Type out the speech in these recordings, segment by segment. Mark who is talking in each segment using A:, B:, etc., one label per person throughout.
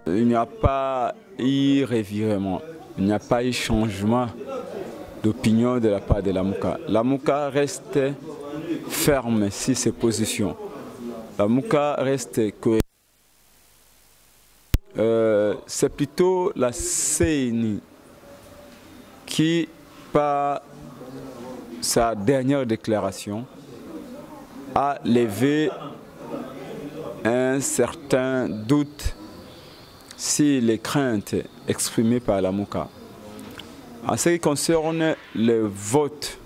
A: Il n'y a pas eu revirement, il n'y a pas eu changement d'opinion de la part de la Mouka. La Mouka reste ferme sur ses positions. La Mouka reste cohérente. C'est plutôt la CENI qui, par sa dernière déclaration, a levé un certain doute sur les craintes exprimées par la Mouka. En ce qui concerne le vote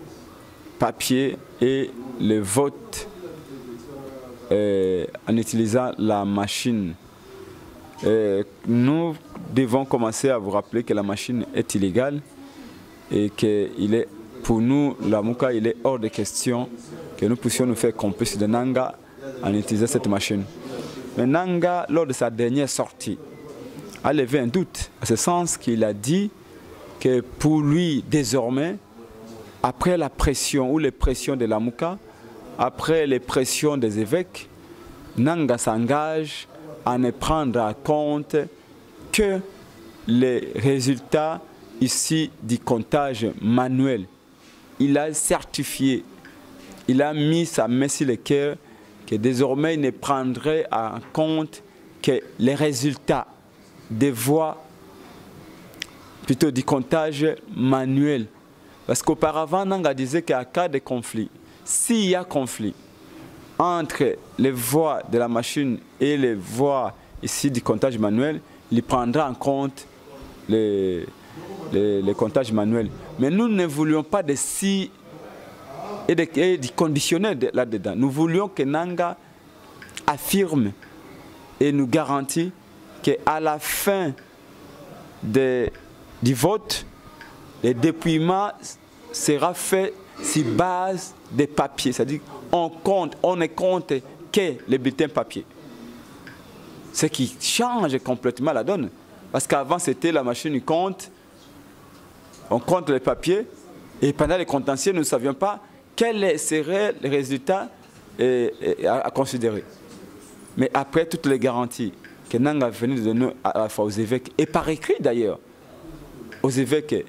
A: papier et le vote en utilisant la machine, nous devons commencer à vous rappeler que la machine est illégale et qu'il est, pour nous, la Mouka, il est hors de question que nous puissions nous faire complices de Nanga en utilisant cette machine. Mais Nanga, lors de sa dernière sortie, a levé un doute, à ce sens qu'il a dit que pour lui, désormais, après la pression ou les pressions de la Mouka, après les pressions des évêques, Nanga s'engage à ne prendre en compte que les résultats ici du comptage manuel. Il a certifié, il a mis sa main sur le cœur que désormais il ne prendrait en compte que les résultats des voix, plutôt du comptage manuel. Parce qu'auparavant, Nanga disait qu'à cas de conflit, s'il y a conflit entre les voix de la machine et les voix ici du comptage manuel, il prendra en compte les comptages manuels. Mais nous ne voulions pas de si et de conditionnel là-dedans. Nous voulions que Nanga affirme et nous garantit qu'à la fin du vote, le dépouillement sera fait sur base des papiers. C'est-à-dire on ne compte que les bulletins papier. Ce qui change complètement la donne. Parce qu'avant, c'était la machine qui compte, on compte les papiers, et pendant les contentieux, nous ne savions pas quels seraient les résultats à considérer. Mais après toutes les garanties que Nanga venait de donner à la fois aux évêques, et par écrit d'ailleurs, aux évêques,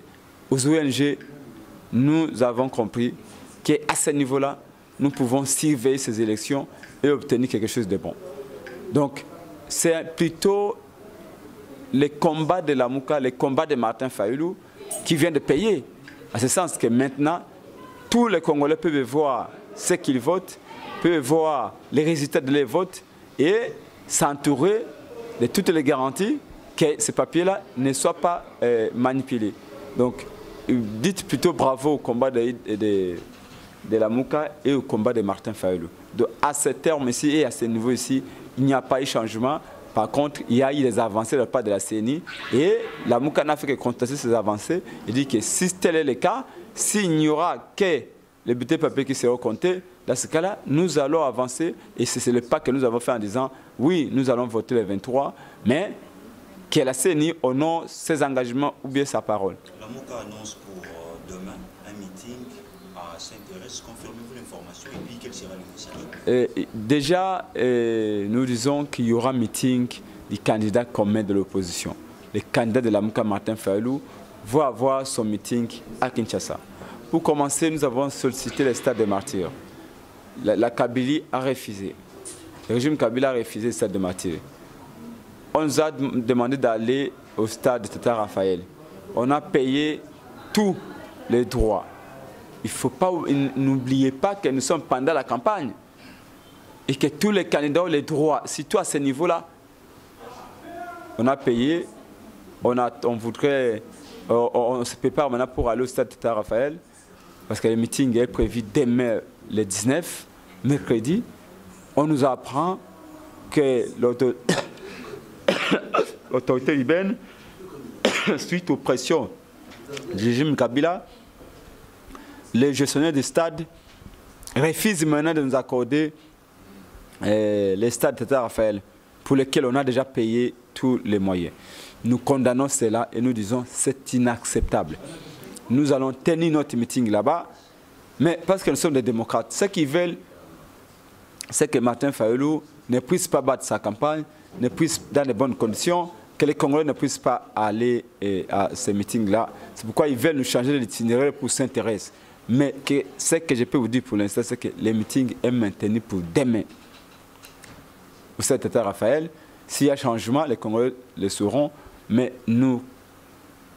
A: aux ONG, nous avons compris qu'à ce niveau-là, nous pouvons surveiller ces élections et obtenir quelque chose de bon. Donc, c'est plutôt les combats de la Mouka, les combats de Martin Fayulu qui viennent de payer. À ce sens que maintenant, tous les Congolais peuvent voir ce qu'ils votent, peuvent voir les résultats de leurs votes et s'entourer de toutes les garanties que ces papiers-là ne soient pas manipulés. Donc, dites plutôt bravo au combat de la Mouka et au combat de Martin Fayulu. Donc, à ce terme ici et à ce niveau ici, il n'y a pas eu changement. Par contre, il y a eu des avancées de la part de la CENI et la Mouka n'a fait que contester ces avancées. Il dit que si tel est le cas, s'il n'y aura que les bulletins papier qui seront comptés, dans ce cas-là, nous allons avancer et c'est le pas que nous avons fait en disant oui, nous allons voter le 23, mais que la CENI honore ses engagements ou bien sa parole.
B: La Mouka annonce pour demain un meeting à Saint-Thérèse. Confirmez-vous l'information et puis quel sera le message?
A: Déjà, nous disons qu'il y aura un meeting du candidat commun de l'opposition. Le candidat de la Mouka, Martin Fayulu, va avoir son meeting à Kinshasa. Pour commencer, nous avons sollicité le stade des martyrs. La Kabylie a refusé. Le régime Kabila a refusé le stade des martyrs. On nous a demandé d'aller au stade de Tata Raphaël. On a payé tous les droits. Il ne faut pas, n'oubliez pas que nous sommes pendant la campagne et que tous les candidats ont les droits, surtout à ce niveau-là. On a payé, on se prépare maintenant pour aller au stade de Tata Raphaël parce que le meeting est prévu demain le 19, mercredi. On nous apprend que l'autorité urbaine, suite aux pressions du régime Kabila, les gestionnaires du stade refusent maintenant de nous accorder les stades de Tata Raphaël pour lesquels on a déjà payé tous les moyens. Nous condamnons cela et nous disons c'est inacceptable. Nous allons tenir notre meeting là-bas, mais parce que nous sommes des démocrates, ce qu'ils veulent, c'est que Martin Fayulu ne puisse pas battre sa campagne, ne puisse dans de bonnes conditions que les Congolais ne puissent pas aller à ces meetings-là. C'est pourquoi ils veulent nous changer l'itinéraire pour s'intéresser. Mais ce que je peux vous dire pour l'instant, c'est que les meetings sont maintenus pour demain. Vous savez, Tata Raphaël, s'il y a changement, les Congolais le sauront, mais nous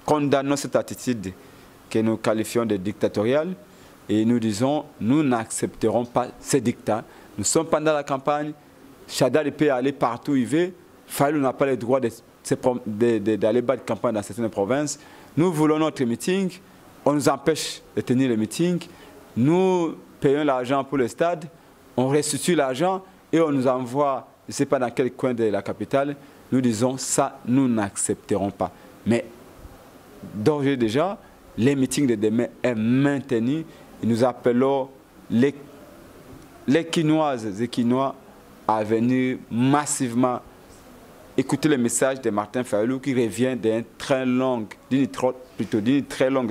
A: condamnons cette attitude que nous qualifions de dictatoriale et nous disons, nous n'accepterons pas ces dictats. Nous sommes pendant la campagne, Chadal peut aller partout où il veut, Fayulu n'a pas le droit d'aller battre campagne dans certaines provinces. Nous voulons notre meeting, on nous empêche de tenir le meeting, nous payons l'argent pour le stade, on restitue l'argent et on nous envoie, je ne sais pas dans quel coin de la capitale, nous disons ça, nous n'accepterons pas. Mais d'ores et déjà, les meetings de demain sont maintenus et nous appelons les Quinoises et Quinois à venir massivement écouter le message de Martin Fayulu qui revient d'une très longue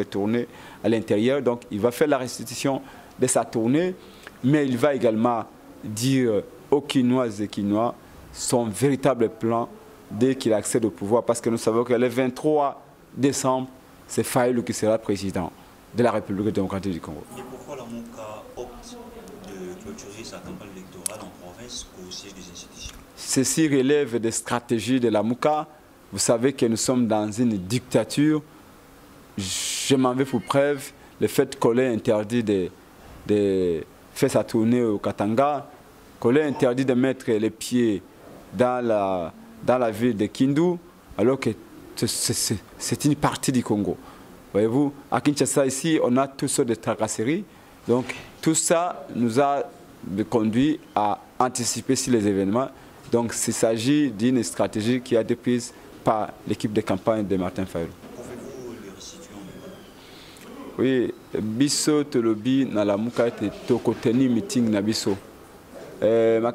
A: tournée à l'intérieur. Donc il va faire la restitution de sa tournée, mais il va également dire aux Quinoises et Quinois son véritable plan dès qu'il accède au pouvoir, parce que nous savons que le 23 décembre, c'est Fayulu qui sera président de la République démocratique du Congo.
B: Et pourquoi la MOUCA opte de clôturer sa campagne électorale en province au siège des institutions?
A: Ceci relève des stratégies de la MOUCA. Vous savez que nous sommes dans une dictature. Je m'en vais pour preuve le fait qu'on ait interdit de faire sa tournée au Katanga, qu'on ait interdit de mettre les pieds dans la ville de Kindu, alors que c'est une partie du Congo. Voyez-vous, à Kinshasa, ici, on a toutes sortes de tracasseries. Donc, tout ça nous a conduit à anticiper sur les événements. Donc, il s'agit d'une stratégie qui a été prise par l'équipe de campagne de Martin Fayulu.
B: Pouvez-vous le restituer en mémoire?
A: Oui, biso tolobi na la muka ete tokoteni meeting na biso.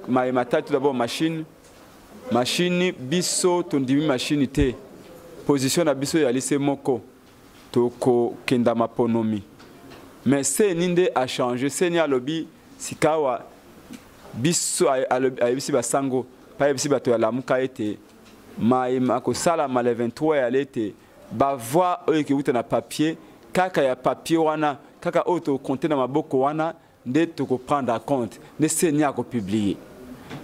A: Maïmata tout d'abord machine biso tondimi machine te. Position na biso ya lise moko toko kenda maponomi. Mais c'est ninde a changé, c'est ni alobi sikawa biso a bisi basango. Pa yebisi bato ya lamuka ete maïma ko sala ma le 23 ya lete ba voix oyo ke wuta na papier kaka ya papier wana kaka auto compter na maboko wana nde to ko prendre en compte ne senya ko publier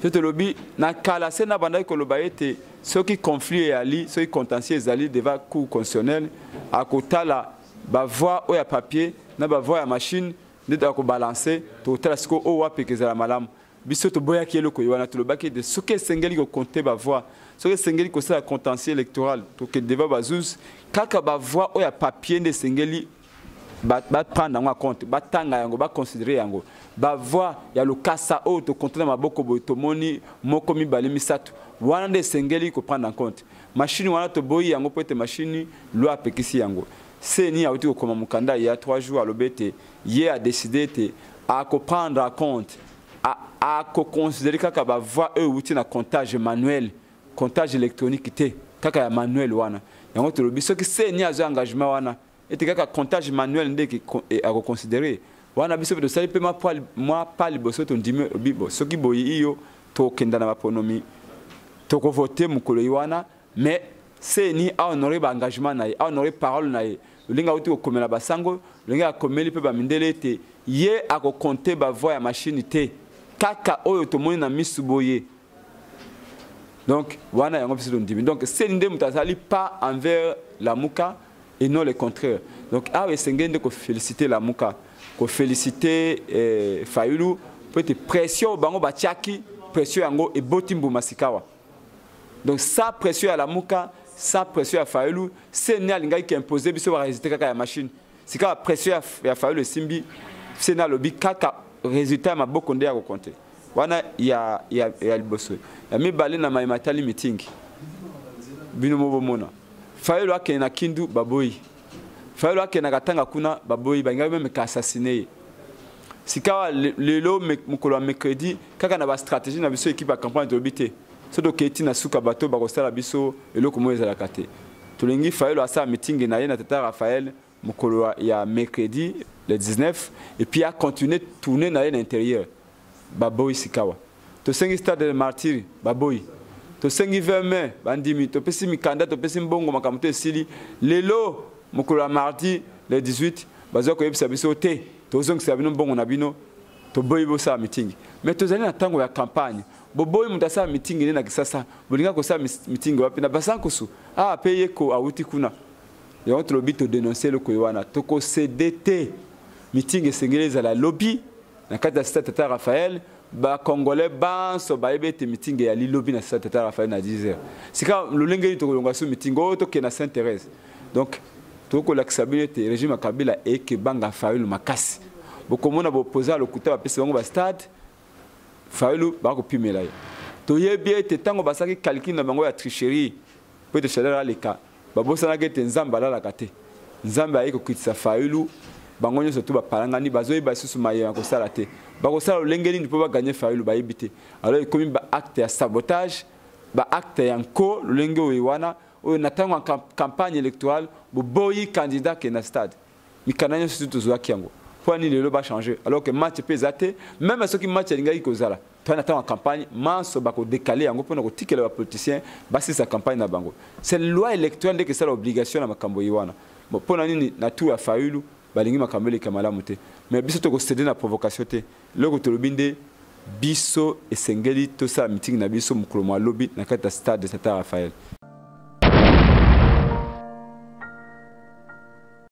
A: je te lobi na kala sena banda ko loba ete ceux qui conflit ya li ceux qui contentieux ali devant cour constitutionnel a kotala ba voix oyo ya papier na ba voix ya machine nde to ko balancer to tala siko o wa pekezala malamu biso to boya ki eloko wana to lobaki de soke sengeli ko compter ba voix soke sengeli ko sala contentieux électoral to ke deva bazuz kaka ba voix o ya papier de sengeli ba prendre en compte ba tanga yango ba considérer yango ba voix ya lokasa o to compter na maboko boy to moni moko mibale misato wana de sengeli ko prendre en compte machine wana to boyi yango peut être machine loi pekisi yango seni a uti ko koma mukanda il y a 3 jours à l'obete hier a décidé à prendre en compte à considérer kaka ba voix eux outil na comptage manuel comptage électronique té kaka ya manuel wana yango to lobi soki seni azo engagement wana et kaka comptage manuel ndeki à considérer wana biso de sali pe moi pas liboso to ndime bibo soki boyi iyo to kenda na maponomi to ko voter mukolo wana mais seni a honorer ba engagement na a honorer parole na linga uti ko komela basango linga komeli pe ba mindele té ye a ko compter ba voix ya machine té kaka oyo tomoni na misuboye. Donc wana yango biso ndimi. Donc c'est ndé mutazali pas envers la muka et non le contraire. Donc awe sengende ko féliciter la muka, ko féliciter Fayulu peut être pression bango batiaki pression yango et botimbu masikawa. Donc sa pression à la muka, sa pression à Fayulu, c'est né alinga qui imposer biso ba résister kaka ya machine. Sika pression ya Fayulu simbi, c'est na lobi kaka résultat ma beaucoup ndé à compter. Wana ya liboso. Ya mibale na maimatali meeting. Bino mobomona. Fayulu ake na Kindu baboyi. Fayulu ake na Katanga kuna baboyi bangabe même ka assassiner. Sika lelo mukolo mercredi kaka na ba stratégie na biso équipe à campagne de l'obité. Sodo keti na suka bato ba kosala biso eloko moyeza la kate. Tulingi Fayulu asa meeting na ye na Tata Raphaël mukolo ya mercredi le 19 et puis a continué tourner dans l'intérieur baboy sikawa to sengi stade de martyr baboy tosengi 20 mai bandimi topesi mikanda topesi mbongo makambo to esili lelo mokolo ya mardi le 18 bazwa koyebisa biso te tozongisa bino mbongo na bino toboyi bosala mitingi mais tozali na ntango ya campagne boboyi mutu asala mitingi nde na kisasa bolinga kosala mitingi wapi na basankusu pe ye ko awuti kuna yango tolobi todénonce eloko wana tokosede te mitingi esengeli ezala lobi na kati ya stade Tata Raphaël Congolais banso bayebi ete mitingi ya lilobi na stade Tata Raphaël na 10h sika lolengeli tokolonga so mitingi oyo tokende na Sainte-Thérèse donc tokolakisa bino ete régime ya Kabila eke banga Fayulu makasi bokomona bopoza lokuta bapesi bango ba stade Fayulu bakopimela ye toyebi ete ntango basaki calcul na bango ya tricherie po ete chaleur aleka babosanaki ete nzambe alalaka te nzambe ayi kokitisa Fayulu bango nyonso to bapalangani bazoyeba lisusu mayema ya kosala te bakosala lolenge nini mpo baganye Fayulu bayebi te alors ekomi baacte ya sabotage baacte ya nko lolenge oyo wana oyo na ntango ya campagne électorale boboyi candidat ke na stade mikanda nyonso tozwaki yango mpo ani lelo bachange alors que match mpe eza te même soki match elingaki kozala to na ntango ya campagne manso bakodekale yango mpona kotikela bapoliticien basisa campagne na bango c'est loi électorale ndeke esala obligation na makambo ye wana mpona nini na tour ya Fayulu balingi makambo eleka malamu te mais biso tokosede na provocation te loko tolobi nde biso esengeli tosala mitingi na biso mokolo mwa lobi na kati ya stade Tata Raphaël.